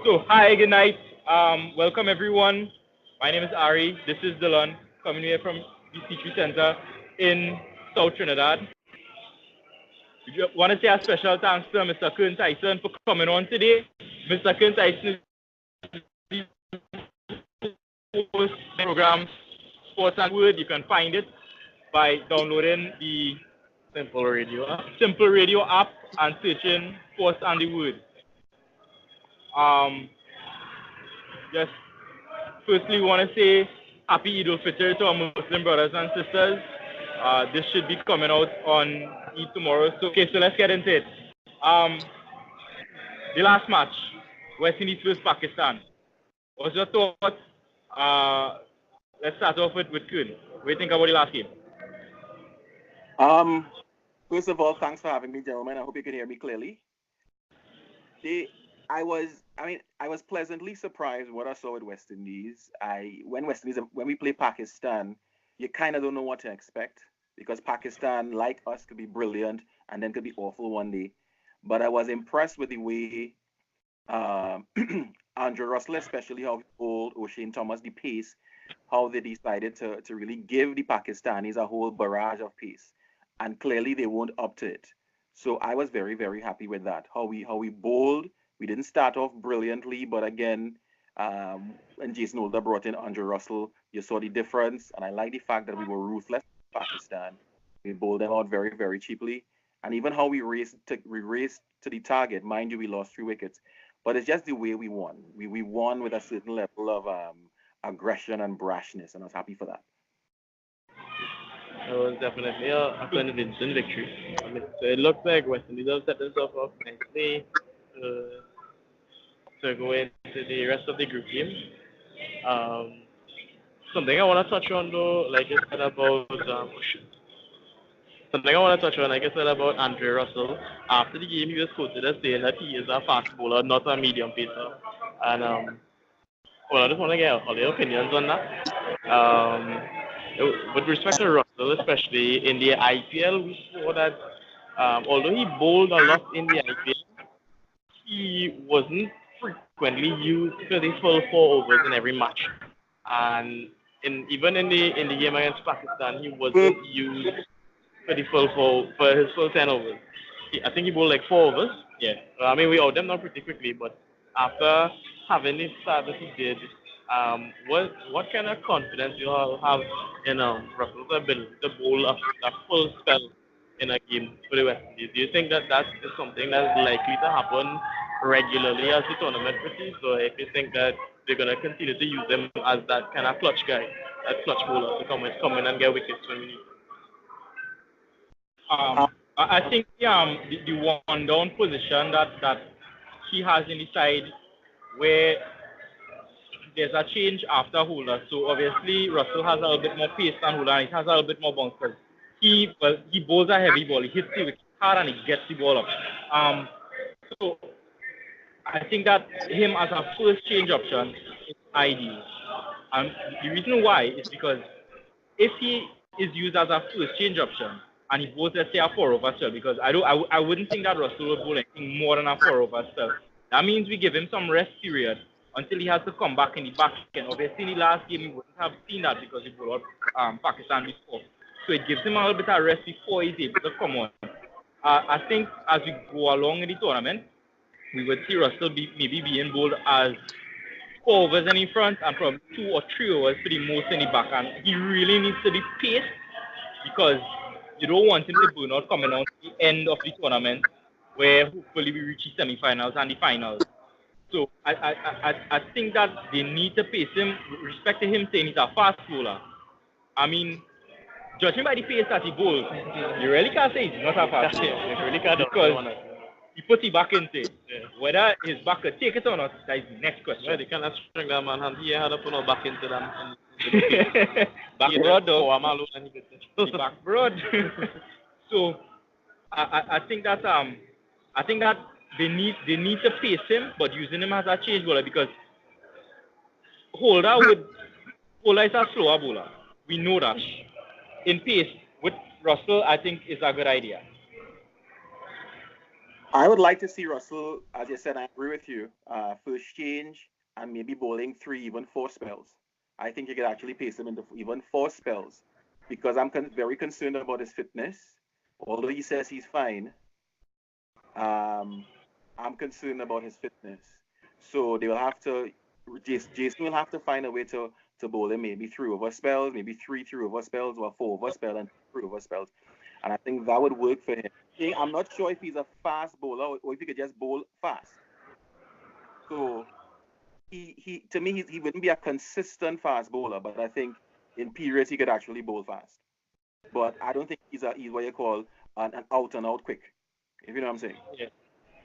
So, hi, good night. Welcome everyone. My name is Ari. This is Dylan, coming here from the C3 Center in South Trinidad. We want to say a special thanks to Mr. Kern Tyson for coming on today. Mr. Kern Tyson is the host program Sports and Word. You can find it by downloading the Simple Radio app and searching Sports and the Word. Just firstly, we want to say Happy Eid al-Fitr to our Muslim brothers and sisters. This should be coming out on Eid tomorrow. So let's get into it. The last match, West Indies vs Pakistan. What's your thoughts? Let's start off with Kun. What do you think about the last game? First of all, thanks for having me, gentlemen. I hope you can hear me clearly. I was pleasantly surprised what I saw with West Indies. When we play Pakistan, you kind of don't know what to expect because Pakistan, like us, could be brilliant and then could be awful one day. But I was impressed with the way Andrew Russell, especially how he bowled O'Shane Thomas the pace, how they decided to really give the Pakistanis a whole barrage of pace. And clearly they weren't up to it. So I was very, very happy with that. How we bowled. We didn't start off brilliantly, but again, when Jason Holder brought in Andrew Russell, you saw the difference. And I like the fact that we were ruthless in Pakistan. We bowled them out very, very cheaply. And even how we raced to the target. Mind you, we lost 3 wickets. But it's just the way we won. We won with a certain level of aggression and brashness, and I was happy for that. It was definitely a convincing victory. So it looks like West Indies have set themselves up nicely to go into the rest of the group game. Something I want to touch on though, like I said about Andre Russell. After the game, he was quoted as saying that he is a fast bowler, not a medium pacer. And I just want to get all your opinions on that. With respect to Russell, especially in the IPL, we saw that although he bowled a lot in the IPL, he wasn't frequently used for the full 4 overs in every match. And even in the game against Pakistan, he wasn't used for his full 10 overs. I think he bowled like 4 overs. Yeah. I mean, we out them now pretty quickly, but after having the start that he did, what kind of confidence you all have in Russell's ability to bowl a full spell in a game for the West Indies? Do you think that is something that's likely to happen regularly as the tournament proceeds, or if you think that they're going to continue to use them as that kind of clutch guy, that clutch bowler to come in and get wickets when we need? I think the one down position that he has in the side where there's a change after Holder. So obviously Russell has a little bit more pace than Holder and he has a little bit more bounce because he bowls a heavy ball, he hits the wicket hard and he gets the ball up. So I think that him as a first change option is ideal. And the reason why is because if he is used as a first change option and he bowls, let's say, a 4-over spell, because I wouldn't think that Russell would bowl anything more than a 4-over spell. That means we give him some rest period until he has to come back in the back end. Obviously, in the last game, we wouldn't have seen that because he bowled Pakistan before. So it gives him a little bit of rest before he's able to come on. I think as we go along in the tournament, we would see Russell maybe being bowled as 4 overs in front and probably 2 or 3 overs for the most in the back. And he really needs to be paced because you don't want him to burn out coming out to the end of the tournament where hopefully we reach the semi-finals and the finals. So I think that they need to pace him with respect to him saying he's a fast bowler. I mean, judging by the pace that he bowls, you really can't say he's not a fast bowler. You really can't, because he puts it back into it. Yeah. Whether his back could take it or not, that is the next question. Yeah, they cannot string that man and he had to put no back into them. Back broad though. The back broad. So I think that they need to pace him, but using him as a change bowler because Holder is a slower bowler. We know that. In pace with Russell, I think is a good idea. I would like to see Russell, as you said, I agree with you. First change and maybe bowling 3, even 4 spells. I think you could actually pace him into even 4 spells because I'm very concerned about his fitness. Although he says he's fine, um, I'm concerned about his fitness. So they will have to, Jason will have to find a way to bowl him maybe 3 over spells, maybe 3 over spells, or 4 over spells and 3 over spells. And I think that would work for him. I'm not sure if he's a fast bowler or if he could just bowl fast. So he to me he wouldn't be a consistent fast bowler, but I think in periods he could actually bowl fast. But I don't think he's what you call an out and out quick. If you know what I'm saying. Yeah.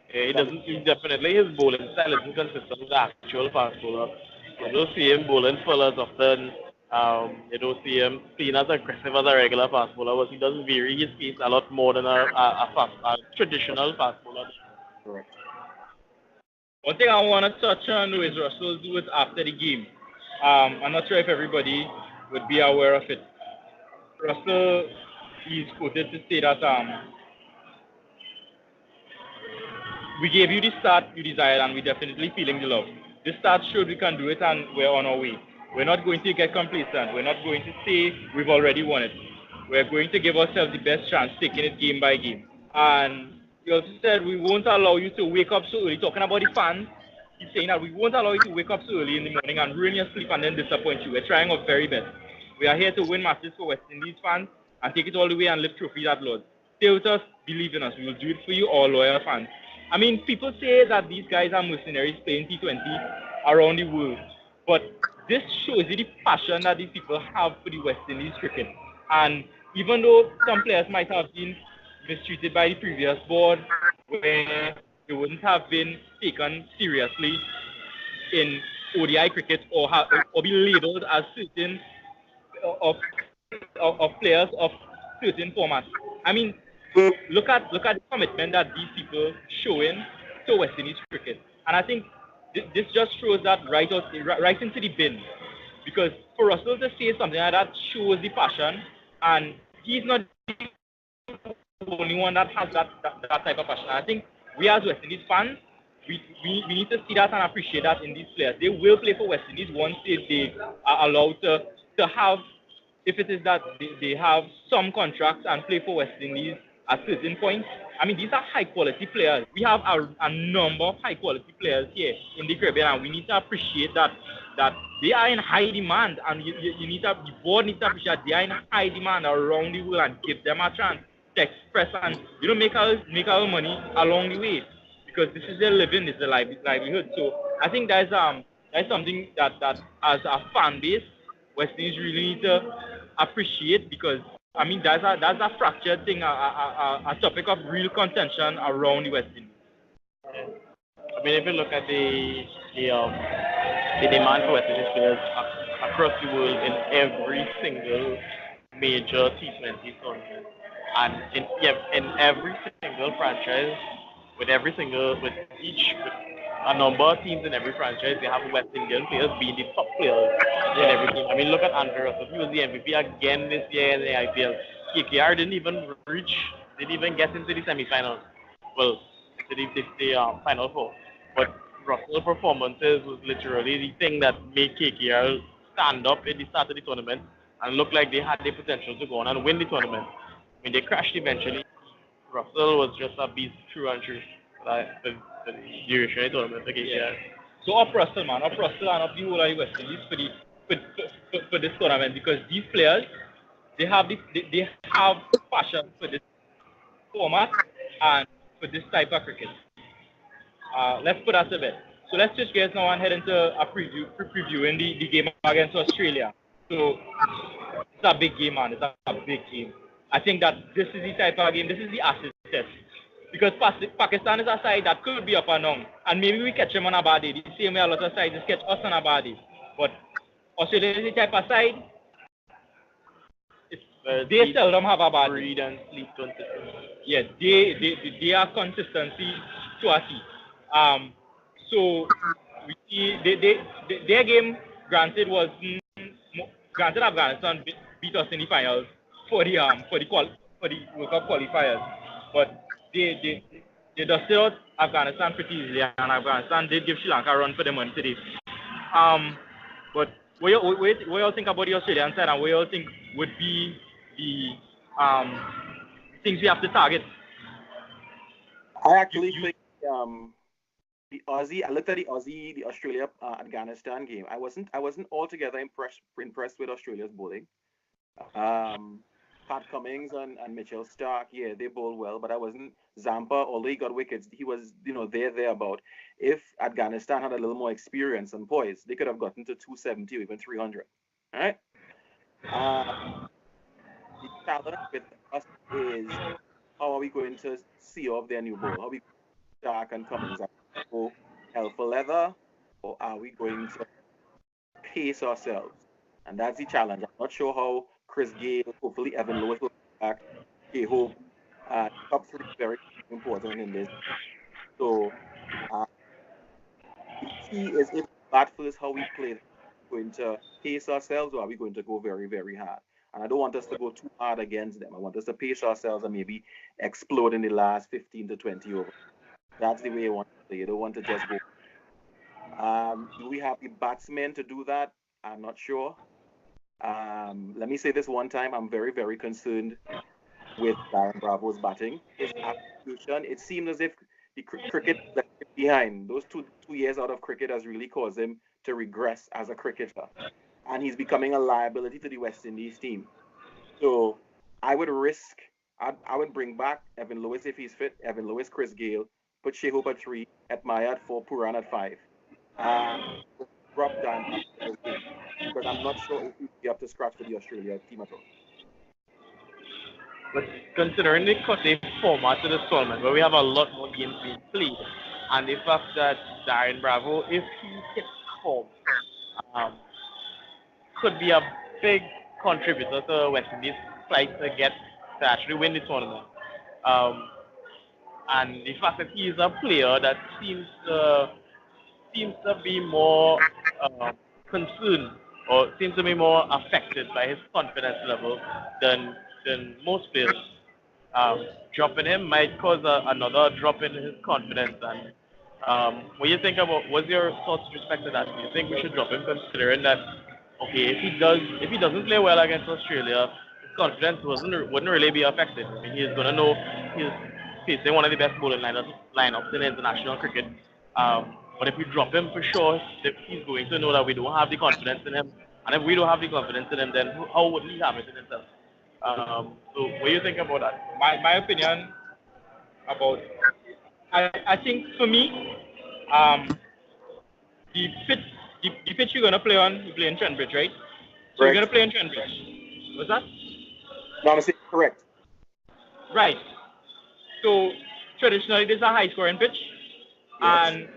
He doesn't. He definitely his bowling style isn't consistent with the actual fast bowler. You don't see him bowling full as often. You don't see him being as aggressive as a regular fast bowler, but he does vary his pace a lot more than a traditional fast bowler. Correct. One thing I want to touch on is Russell do it after the game. I'm not sure if everybody would be aware of it. Russell is quoted to say that we gave you the start you desired and we're definitely feeling the love. The start showed we can do it and we're on our way. We're not going to get complacent. We're not going to say we've already won it. We're going to give ourselves the best chance, taking it game by game. And he also said we won't allow you to wake up so early. Talking about the fans, he's saying that we won't allow you to wake up so early in the morning and ruin your sleep and then disappoint you. We're trying our very best. We are here to win matches for West Indies fans and take it all the way and lift trophies at Lords. Stay with us, believe in us. We will do it for you, all loyal fans. I mean, people say that these guys are mercenaries playing T20 around the world, but this shows you the passion that these people have for the West Indies cricket. And even though some players might have been mistreated by the previous board, where they wouldn't have been taken seriously in ODI cricket or be labelled as certain of players of certain formats. I mean, look at the commitment that these people showing to West Indies cricket, and I think this just shows that right into the bin, because for Russell to say something like that shows the passion, and he's not the only one that has that type of passion. I think we as West Indies fans, we need to see that and appreciate that in these players. They will play for West Indies once they are allowed to have, if it is that they have some contracts and play for West Indies at certain points. I mean, these are high-quality players. We have a number of high-quality players here in the Caribbean, and we need to appreciate that they are in high demand, and the board needs to appreciate they are in high demand around the world and give them a chance to express and make our money along the way, because this is their living, this is their livelihood. So I think that's something that as a fan base, West Indies really need to appreciate, because I mean that's a fractured thing, a topic of real contention around the West Indies. I mean, if you look at the demand for West Indies players across the world in every single major T20 tournament, and in every single franchise, with a number of teams in every franchise, they have West Indian players being the top players in every team. I mean, look at Andre Russell. He was the MVP again this year in the IPL. KKR didn't even get into the semi-finals. Well, to the final four. But Russell's performances was literally the thing that made KKR stand up at the start of the tournament and look like they had the potential to go on and win the tournament. I mean, they crashed eventually. Russell was just a beast through and through. The duration of the tournament for KKR. Yeah. So up Russell, man. Up Russell and up the whole of the West Indies for this tournament, because these players, they have passion for this format and for this type of cricket. Let's put that to bed. So let's switch gears now and head into a previewing the game against Australia. So it's a big game, man. It's a big game. I think that this is the type of game, this is the acid test. Because Pakistan is a side that could be up and down. And maybe we catch them on a bad day. The same way a lot of sides catch us on a bad day. But Australia is the type of side, they seldom have a bad day. Breed and sleep consistency. Yeah, they are consistency to a T. So we see their game, granted Afghanistan beat us in the finals for the World Cup qualifiers, but they dusted out Afghanistan pretty easily, and Afghanistan did give Sri Lanka a run for the money today. But what you think about the Australian side, and what you think would be the things we have to target? I actually think the Aussie. I looked at the Australia Afghanistan game. I wasn't altogether impressed with Australia's bowling. Pat Cummins and Mitchell Starc, yeah, they bowl well, but I wasn't. Zampa, although he got wickets, he was, thereabout. If Afghanistan had a little more experience and poise, they could have gotten to 270 or even 300. All right. The challenge with us is how are we going to see off their new ball? How are we Starc and Cummins go hell for leather, or are we going to pace ourselves? And that's the challenge. I'm not sure how Chris Gayle, hopefully Evan Lewis will be back. I hope top three is very important in this. So the key is if bat first, how we play. Are we going to pace ourselves, or are we going to go very, very hard? And I don't want us to go too hard against them. I want us to pace ourselves and maybe explode in the last 15 to 20 overs. That's the way I want to play. You don't want to just go. Do we have the batsmen to do that? I'm not sure. Let me say this one time. I'm very, very concerned with Darren Bravo's batting. His execution, it seemed as if the cricket left him behind. Those two years out of cricket has really caused him to regress as a cricketer. And he's becoming a liability to the West Indies team. So I would I would bring back Evan Lewis if he's fit. Evan Lewis, Chris Gayle, put Shai Hope at 3, Atmaya at 4, Pooran at 5. Drop down because I'm not sure if we'll be up to scratch for the Australia team at all. But considering the cut-off format of this tournament, where we have a lot more games being played, and the fact that Darren Bravo, if he hits form, could be a big contributor to West Indies' fight to actually win the tournament. And the fact that he is a player that seems to be more concerned, or seems to be more affected by his confidence level than most players. Dropping him might cause another drop in his confidence. And what you think about? What's your thoughts with respect to that? Do you think we should drop him, considering that if he doesn't play well against Australia, his confidence wouldn't really be affected. I mean, he's gonna know he's facing one of the best bowling lineups in international cricket. But if we drop him, for sure, he's going to know that we don't have the confidence in him. And if we don't have the confidence in him, then how would he have it in himself? So what do you think about that? My opinion about, I think for me, the pitch you're going to play on, you play in Trent Bridge, right? So you're going to play in Trent Bridge. What's that? No, I'm saying correct. Right. So traditionally, this is a high-scoring pitch. Yes. And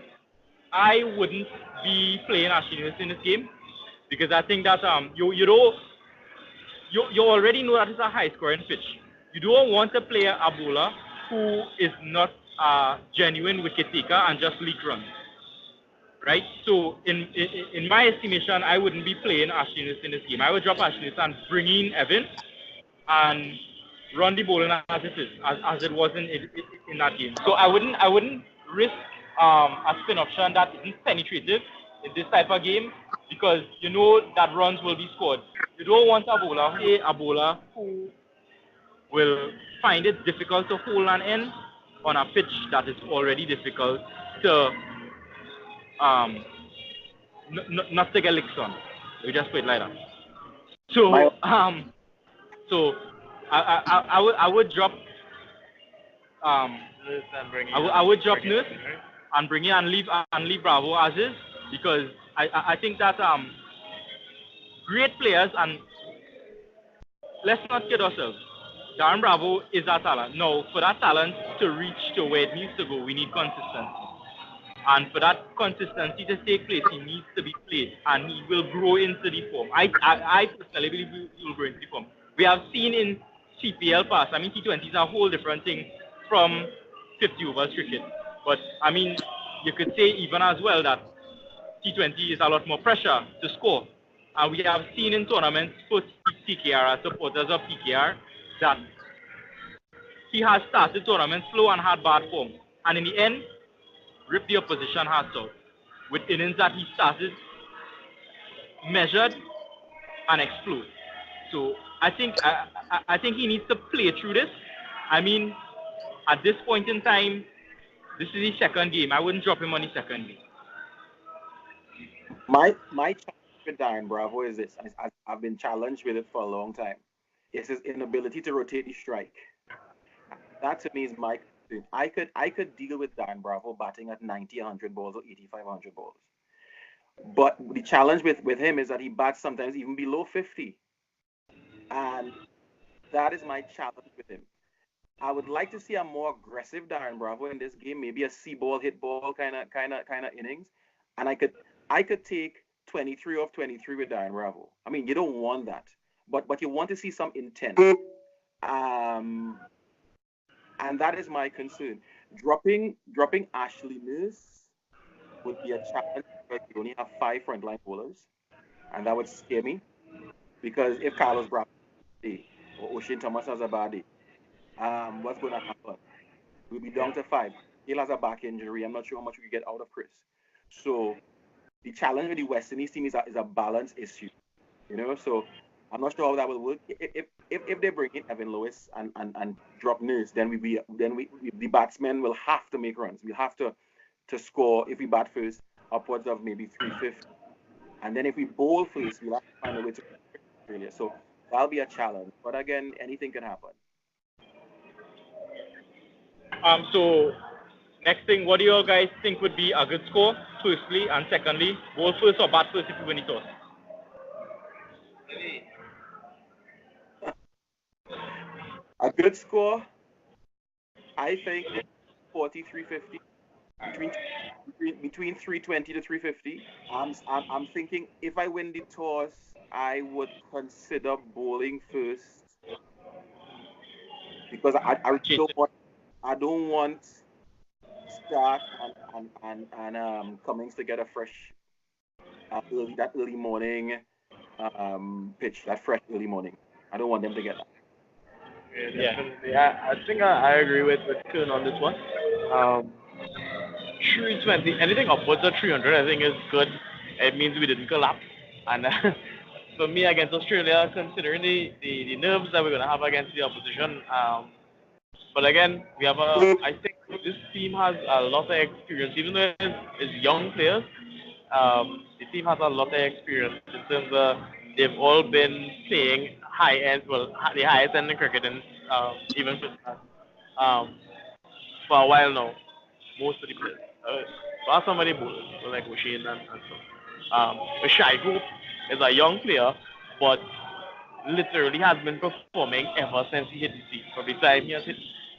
I wouldn't be playing Ashwin in this game because I think that you already know that it's a high-scoring pitch. You don't want to play a bowler who is not a genuine wicket taker and just leak runs, right? So in my estimation, I wouldn't be playing Ashwin in this game. I would drop Ashwin and bring in Evan and run the bowling as it is, as it was in that game. So I wouldn't risk a spin option that isn't penetrative in this type of game because you know that runs will be scored. You don't want a bowler who will find it difficult to hold an end on a pitch that is already difficult to not to get licks on. We just put it like that. So I would drop I would drop Nurse and bring in and leave Bravo as is because I think that great players, and let's not kid ourselves, Darren Bravo is a talent. Now, for that talent to reach to where it needs to go, we need consistency. And for that consistency to take place, he needs to be played, and he will grow into the form. I personally believe he will grow into the form. We have seen in CPL pass, I mean, T20 is a whole different thing from 50 overs cricket. But, I mean, you could say even as well that T20 is a lot more pressure to score. And we have seen in tournaments for TKR, supporters of TKR, that he has started tournaments slow and had bad form. and in the end, rip the opposition hearts out with innings that he started measured and explode. So I think he needs to play through this. I mean, at this point in time, this is his second game. I wouldn't drop him on his second game. My challenge with Darren Bravo is this. I've been challenged with it for a long time. It's his inability to rotate the strike. That to me is my concern. I could deal with Darren Bravo batting at 90, 100 balls or 85, 100 balls. But the challenge with him is that he bats sometimes even below 50. And that is my challenge with him. I would like to see a more aggressive Darren Bravo in this game, maybe a see ball, hit ball kind of innings. And I could take 23 off 23 with Darren Bravo. I mean, you don't want that, but you want to see some intent. And that is my concern. Dropping Ashley Nurse would be a challenge because you only have 5 frontline bowlers, and that would scare me. Because if Carlos Bravo or Oshane Thomas has a bad day, what's going to happen? We'll be down to 5. He has a back injury. I'm not sure how much we can get out of Chris. So the challenge with the West Indies team is a balance issue, So I'm not sure how that will work. If they bring in Evan Lewis and drop Nurse, then the batsmen will have to make runs. We'll have to score if we bat first upwards of maybe 350, and then if we bowl first, we'll have to find a way to Australia. So that'll be a challenge. But again, anything can happen. So next thing, what do you all guys think would be a good score? Firstly, and secondly, bowl first or bat first if you win the toss? A good score, I think 43-50, between 320 to 350. I'm thinking if I win the toss, I would consider bowling first because I don't want Stark and Cummings to get a fresh early morning pitch, that fresh early morning. I don't want them to get that. Yeah, I think I agree with Kern on this one. 320, anything upwards of 300, I think is good. It means we didn't collapse. And for me, against Australia, considering the nerves that we're going to have against the opposition, but again, I think this team has a lot of experience. Even though it's young players, the team has a lot of experience in terms of they've all been playing high end, the highest end in cricket, and even for a while now. Most of the players, but some of the bowlers, like Oshane and stuff. Shai Hope is a young player, but literally has been performing ever since he hit the seat. From the time he has hit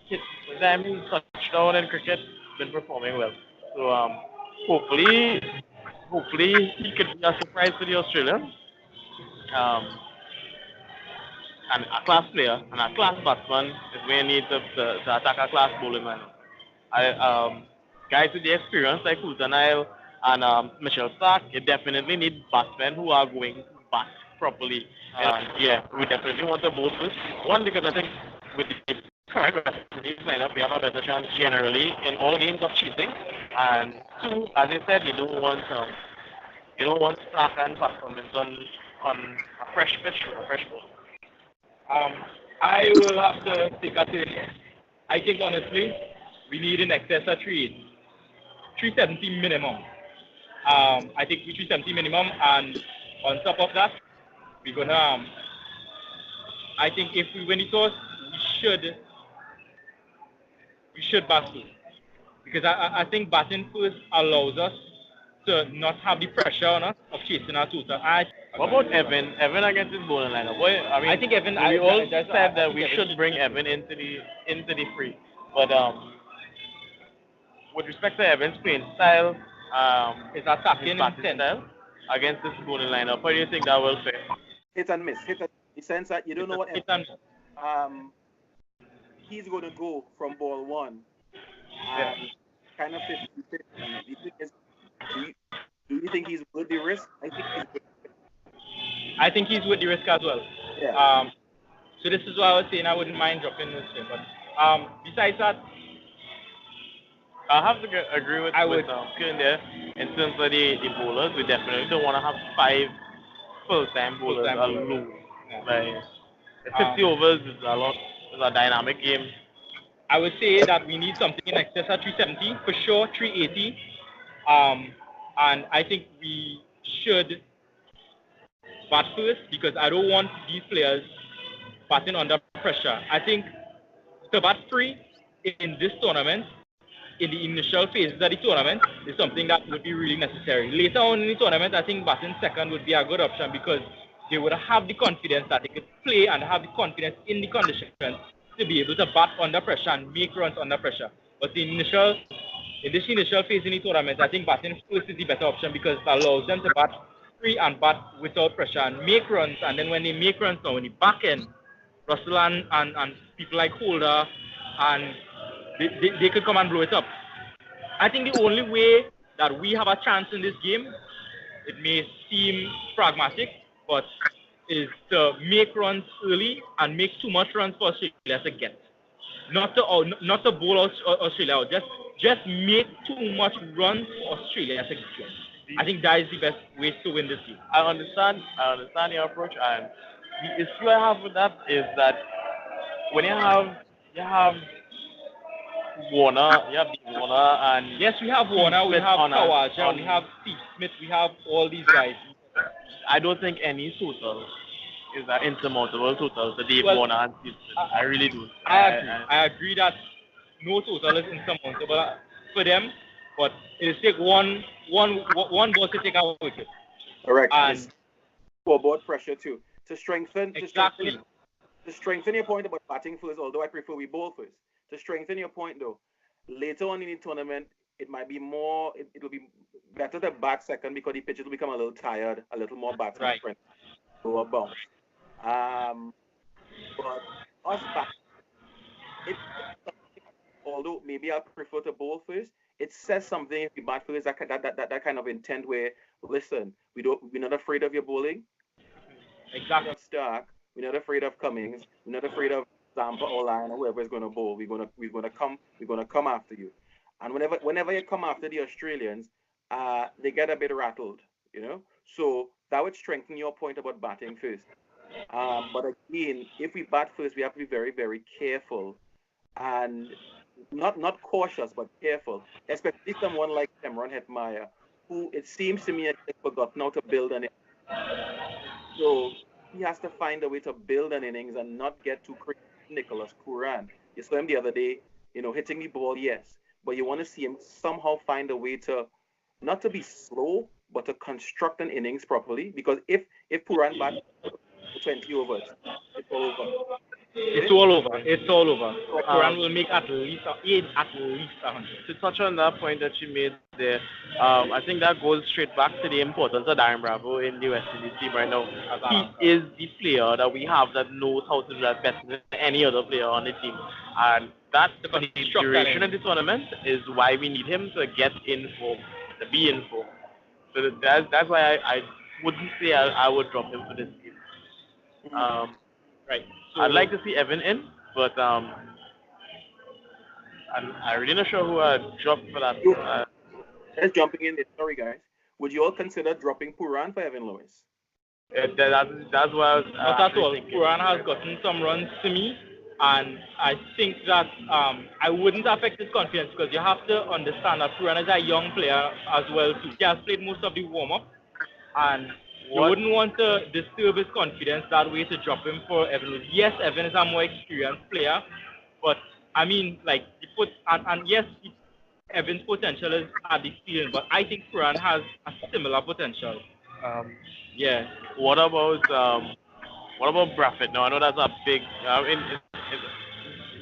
the time he touched down in cricket, been performing well. So hopefully he could be a surprise to the Australians. And a class player and a class batsman is where you need to attack a class bowling lineup. Guys with the experience like Fulton Isle and Mitchell Stark, you definitely need batsmen who are going to bat properly. We definitely want to bowl first. One, because I think with the current lineup, we have a better chance generally in all games of cheating. And two, as I said, you don't want Stark and performance on a fresh pitch or a fresh ball. I will have to take a turn. I think honestly, we need in excess of 370 minimum. I think 370 minimum, and on top of that, we're gonna. I think if we win the toss, we should bat first, because I think batting first allows us to not have the pressure on us of chasing our total. What about Evan? Evan against his bowling lineup. I think Evan. We all said that we should bring Evan into the free, but with respect to Evan's playing style, his attacking style against this bowling lineup, how do you think that will fare? Hit and miss. In the sense that you don't know what he's going to go from ball one. Kind of 50-50. Do you think he's worth the risk? I think he's worth the risk as well. Yeah. So this is why I was saying I wouldn't mind dropping this thing. But besides that, I have to agree with Kieran there. In terms of the bowlers, we definitely don't want to have 5 full-time bowlers alone. Yeah. Like, 50 overs is a lot. It's a dynamic game. I would say that we need something in excess of 370, for sure 380. And I think we should bat first because I don't want these players batting under pressure. I think to bat free in this tournament, in the initial phases of the tournament, is something that would be really necessary. Later on in the tournament, I think batting second would be a good option because they would have the confidence that they could play and have the confidence in the conditions to be able to bat under pressure and make runs under pressure. But in this initial phase in the tournament, I think batting first is the better option because it allows them to bat free and bat without pressure and make runs. And then when they make runs now in the back end, Russell and people like Holder, and they could come and blow it up. I think the only way that we have a chance in this game, it may seem pragmatic, but is to make runs early and make too much runs for Australia to get. Not to bowl Australia out, just make too much runs for Australia to get. I think that is the best way to win this game. I understand your approach, and the issue I have with that is that when you have Warner, you have Dean Warner, and yes, we have Warner, we have Khawaja, we have Steve Smith, we have all these guys. I don't think any total is an insurmountable total to Dave Warner and Steve Smith. I really do. I agree that no total is insurmountable for them, but it take one ball to take a wicket. Correct. And scoreboard pressure too. To strengthen your point about batting first, although I prefer we bowl first. To strengthen your point though, later on in the tournament, it might be more. It'll be better to bat second because the pitches will become a little tired, a little more batsman friendly, lower bounce. But us back, although maybe I prefer to bowl first, it says something if you bat first. That kind of intent where, listen, we're not afraid of your bowling. Exactly. Stark. We're not afraid of Cummings. We're not afraid of Zampa or Lyon or whoever is going to bowl. We're gonna come after you. And whenever you come after the Australians, they get a bit rattled, you know. So that would strengthen your point about batting first. But again, if we bat first, we have to be very, very careful and not cautious, but careful. Especially someone like Cameron Hetmyer, who it seems to me has forgotten how to build an innings. So he has to find a way to build an innings and not get too crazy. Nicholas Pooran, you saw him the other day, hitting the ball, yes, but you want to see him somehow find a way to not to be slow, but to construct an innings properly. Because if Pooran bats 20 overs, it's all over. It's all over. Pooran will make at least 100. To touch on that point that you made there, I think that goes straight back to the importance of Darren Bravo in the West Indies team right now. He is the player that we have that knows how to do that better than any other player on the team. And that's the duration of the tournament is why we need him to get in form, to be in form. So that's why I wouldn't say I would drop him for this game. Right. So, I'd like to see Evan in, but I'm really not sure who I'd drop for that. Just jumping in there. Sorry, guys. Would you all consider dropping Pooran for Evan Lewis? That's what I was not at all. Pooran has gotten some runs to me, and I think that I wouldn't affect his confidence because you have to understand that Pooran is a young player as well too. He has played most of the warm-up, and you wouldn't want to disturb his confidence that way to drop him for Evan Lewis. Yes, Evan is a more experienced player, but I mean, like, yes, Evan's potential is at the ceiling, but I think Pooran has a similar potential. Yeah. What about Braffett? No, I know that's a big.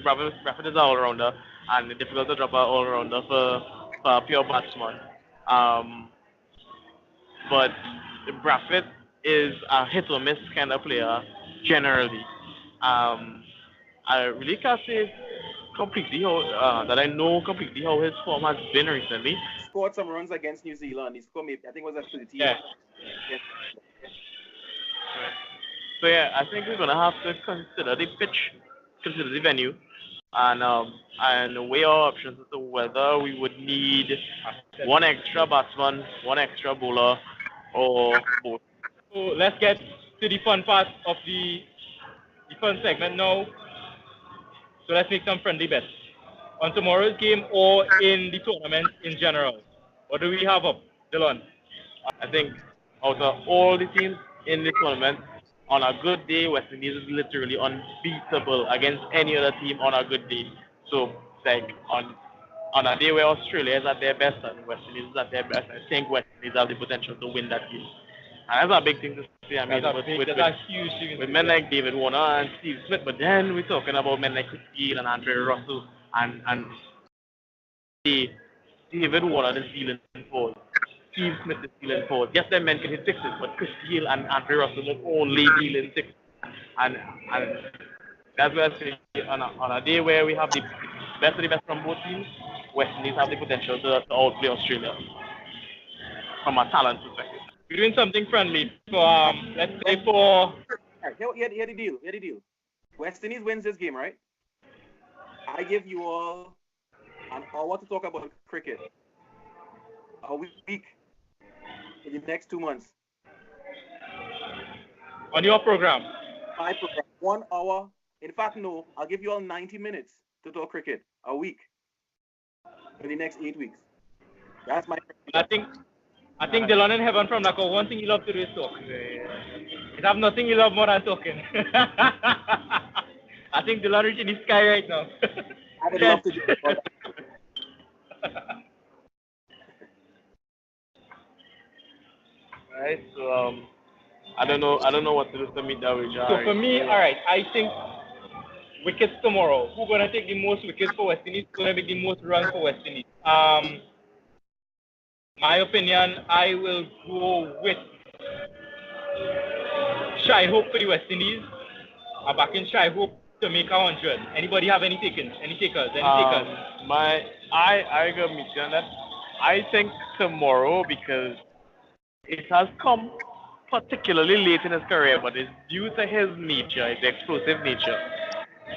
Braffett is an all-rounder, and it's difficult to drop an all-rounder for a pure batsman. But Braffett is a hit or miss kind of player generally. I really can't say completely I know completely how his form has been recently. Scored some runs against New Zealand. He scored maybe, I think it was a 30. Yeah. So yeah, I think we're gonna have to consider the pitch, consider the venue, and weigh our options as to whether we would need one extra batsman, one extra bowler, or both. So let's get to the fun part of the fun segment now. So let's make some friendly bets on tomorrow's game or in the tournament in general. What do we have up, Dylan? I think out of all the teams in the tournament, on a good day, West Indies is literally unbeatable against any other team on a good day. So, like on a day where Australia is at their best and West Indies is at their best, I think West Indies have the potential to win that game. And that's a big thing to say. I mean, that's a huge thing with men like David Warner and Steve Smith, but then we're talking about men like Chris Gayle and Andre Russell and David Warner is dealing forward. Steve Smith is dealing forward. Yes, them men can hit sixes, but Chris Gayle and Andre Russell is only dealing sixes. And that's where I say on a day where we have the best of the best from both teams, West Indies have the potential to outplay Australia from a talent perspective. We're doing something friendly for let's say for. Here the deal. West Indies wins this game, right? I give you all an hour to talk about cricket. A week in the next 2 months. On your program? My program. 1 hour. In fact, no. I'll give you all 90 minutes to talk cricket. A week. For the next 8 weeks. That's my program. I think Dylan in heaven from Nako, one thing he loves to do is talk. He have nothing he loves more than talking. I think Dylan reaching the sky right now. I would love to do that. Right, so I don't know what to do to meet that wager. So for me, all right, I think wickets tomorrow. Who's gonna take the most wickets for West Indies? Who's gonna make the most runs for West Indies? My opinion, I will go with Shai Hope for the West Indies. I'm backing Shai Hope to make 100. Anybody have any takers? Any takers? I agree with you on that. I think tomorrow, because it has come particularly late in his career, but it's due to his nature, his explosive nature.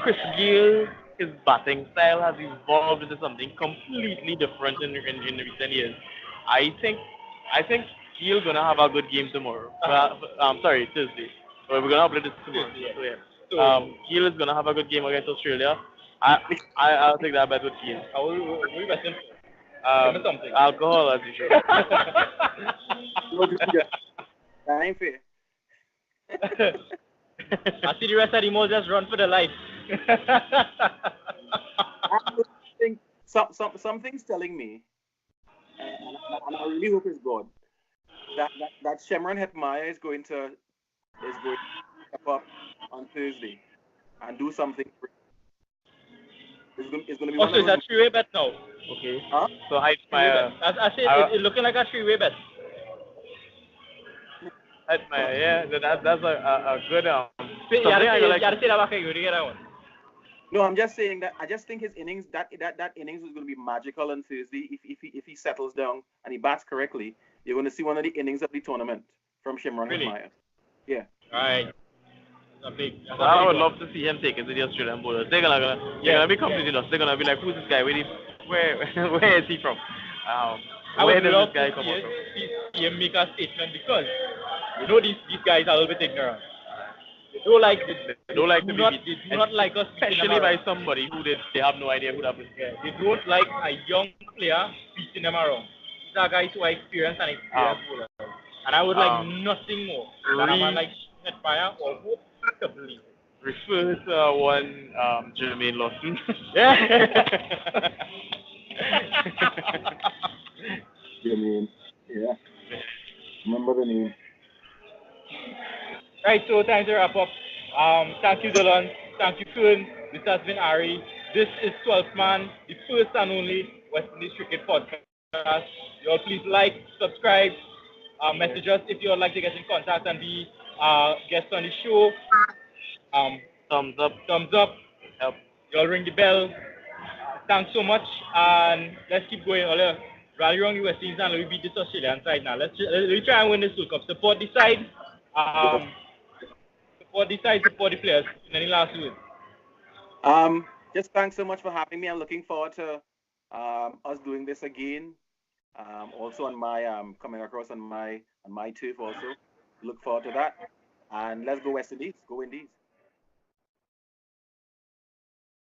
Chris Gayle, his batting style has evolved into something completely different in recent years. I think Gayle's gonna have a good game tomorrow. Thursday. We're gonna upload this tomorrow. Gayle is gonna have a good game against Australia. I'll take that bet with Gayle. What are you betting? Something. Alcohol, as usual. That ain't fair. I see the rest of the more just run for the life. I think something's telling me, and I really hope it's God, that Shemron Hetmyer is going to step up on Thursday and do something. It's going to be also, it's a three-way bet now. Okay. Huh? So Hetmyer. I say it's looking like a three-way bet. Hetmyer, yeah, that's a good. You gotta say that back again. You get that one. No, I'm just saying that I just think his innings, that innings is going to be magical on Thursday. If he settles down and he bats correctly, you're going to see one of the innings of the tournament from Shemron Hetmyer. Yeah. All right. I would love to see him take it to the Australian bowlers. They're gonna be completely lost. They're gonna be like, who's this guy? Where is he from? Where does this guy come from? See him make a statement because these guys are a little bit ignorant. They don't like us, especially by somebody who they have no idea who that is. Yeah, they don't like a young player beating them around. These are guys who are experienced bowlers. And I would like nothing more than a man like Hetmyer or Hope to believe. Refer to one Jermaine Lawson. Jermaine. Yeah. Remember the name. Right, so time to wrap up. Thank you, Dylan. Thank you, Kern. This has been Ari. This is 12th Man, the first and only West Indies Cricket Podcast. You all please like, subscribe, message us if you would like to get in contact and be guest on the show. Thumbs up. Help. You all ring the bell. Thanks so much, and let's keep going. Rally around the West Indies and we beat this Australian side now. Let's try and win this World Cup. Support the side. Support the players. Any last words? Just thanks so much for having me. I'm looking forward to us doing this again. Also on my coming across on my turf also. Look forward to that. And let's go West Indies. Go Indies.